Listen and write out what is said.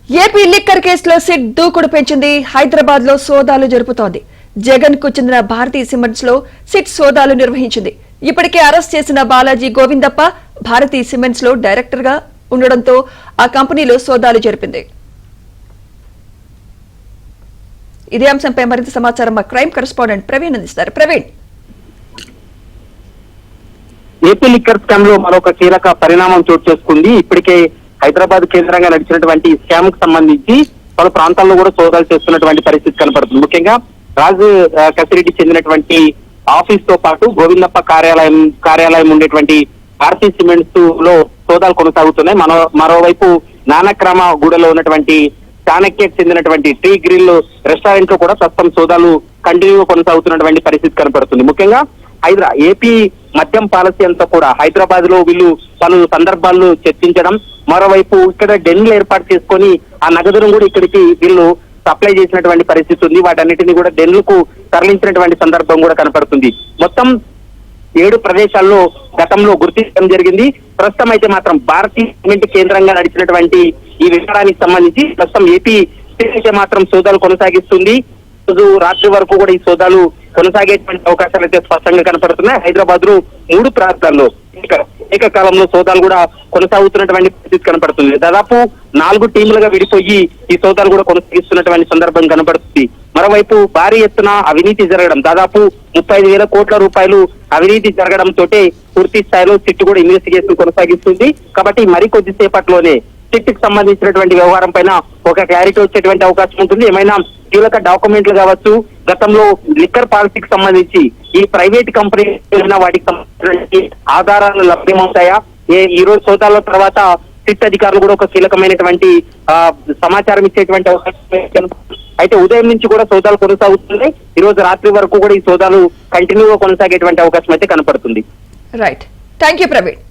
AP liquor కేసులో SIT దూకుడు పెంచింది. హైదరాబాద్ లో సోదాలు జరుపుతోంది. జగన్ కు చెందిన భారతీయ సిమెంట్స్ లో సిట్ సోదాలు నిర్వహించింది. ఇప్పటికే అరెస్ట్ చేసిన బాలాజీ గోవిందప్ప భారతీయ సిమెంట్స్ లో డైరెక్టర్ గా ఉండడంతో ఆ కంపెనీలో సోదాలు జరిపింది. ఇదే అంశంపై మరింత సమాచారం మా క్రైమ్ కరెస్పాండెంట్ ప్రవీణ్ అందిస్తారు. ప్రవీణ్, ఏపీ లిక్కర్ స్కామ్ లో మరొక కీలక పరిణామం చోటు చేసుకుంది. ఇప్పటికే హైదరాబాద్ కేంద్రంగా నడిచినటువంటి స్కామ్ కు సంబంధించి పలు ప్రాంతాల్లో కూడా సోదాలు చేస్తున్నటువంటి పరిస్థితి కనపడుతుంది. ముఖ్యంగా రాజు కసిరెడ్డి చెందినటువంటి ఆఫీస్ తో పాటు గోవిందప్ప కార్యాలయం ఉండేటువంటి భారతీయ సిమెంట్స్ లో సోదాలు కొనసాగుతున్నాయి. మరోవైపు నానక్రమ గూడలో ఉన్నటువంటి చాణక్యకు చెందినటువంటి టీ గ్రిల్ రెస్టారెంట్ లో కూడా ప్రస్తుతం సోదాలు కంటిన్యూగా కొనసాగుతున్నటువంటి పరిస్థితి కనపడుతుంది. ముఖ్యంగా ఏపీ మద్యం పాలసీ అంతా కూడా హైదరాబాద్ లో వీళ్ళు పలు సందర్భాల్లో చర్చించడం, మరోవైపు ఇక్కడ డెన్లు ఏర్పాటు చేసుకొని ఆ నగదును కూడా ఇక్కడికి వీళ్ళు సప్లై చేసినటువంటి పరిస్థితి ఉంది. వాటన్నిటిని కూడా డెన్లకు తరలించినటువంటి సందర్భం కూడా కనపడుతుంది. మొత్తం 7 ప్రదేశాల్లో గతంలో గుర్తించడం జరిగింది. ప్రస్తుతం అయితే మాత్రం భారతీయ సిమెంట్ కేంద్రంగా నడిచినటువంటి ఈ వివరానికి సంబంధించి ప్రస్తుతం ఏపీ అయితే మాత్రం సోదాలు కొనసాగిస్తుంది. రోజు రాత్రి వరకు కూడా ఈ సోదాలు కొనసాగేటువంటి అవకాశాలు అయితే స్పష్టంగా కనపడుతున్నాయి. హైదరాబాద్ లో 3 ప్రాంతాల్లో ఏకకాలంలో సోదాలు కూడా కొనసాగుతున్నటువంటి పరిస్థితి కనపడుతుంది. దాదాపు 4 టీములుగా విడిపోయి ఈ సోదాలు కూడా కొనసాగిస్తున్నటువంటి సందర్భం కనపడుతుంది. మరోవైపు భారీ ఎత్తున అవినీతి జరగడం, దాదాపు 35,000 కోట్ల రూపాయలు అవినీతి జరగడంతో పూర్తి స్థాయిలో సిట్ కూడా ఇన్వెస్టిగేషన్ కొనసాగిస్తుంది. కాబట్టి మరికొద్ది సేపట్లోనే సిట్ కి సంబంధించినటువంటి వ్యవహారం పైన ఒక క్లారిటీ వచ్చేటువంటి అవకాశం ఉంటుంది. ఏమైనా కీలక డాక్యుమెంట్లు కావచ్చు, గతంలో లిక్కర్ పాలసీకి సంబంధించి ఈ ప్రైవేట్ కంపెనీ వాటికి సంబంధించిన ఆధారాలు లభ్యమవుతాయా? ఈ రోజు సోదాల తర్వాత సిట్ అధికారులు కూడా ఒక కీలకమైనటువంటి సమాచారం ఇచ్చేటువంటి అవకాశం. అయితే ఉదయం నుంచి కూడా సోదాలు కొనసాగుతుంది. ఈ రోజు రాత్రి వరకు కూడా ఈ సోదాలు కంటిన్యూగా కొనసాగేటువంటి అవకాశం అయితే కనపడుతుంది. Right, thank you Praveen.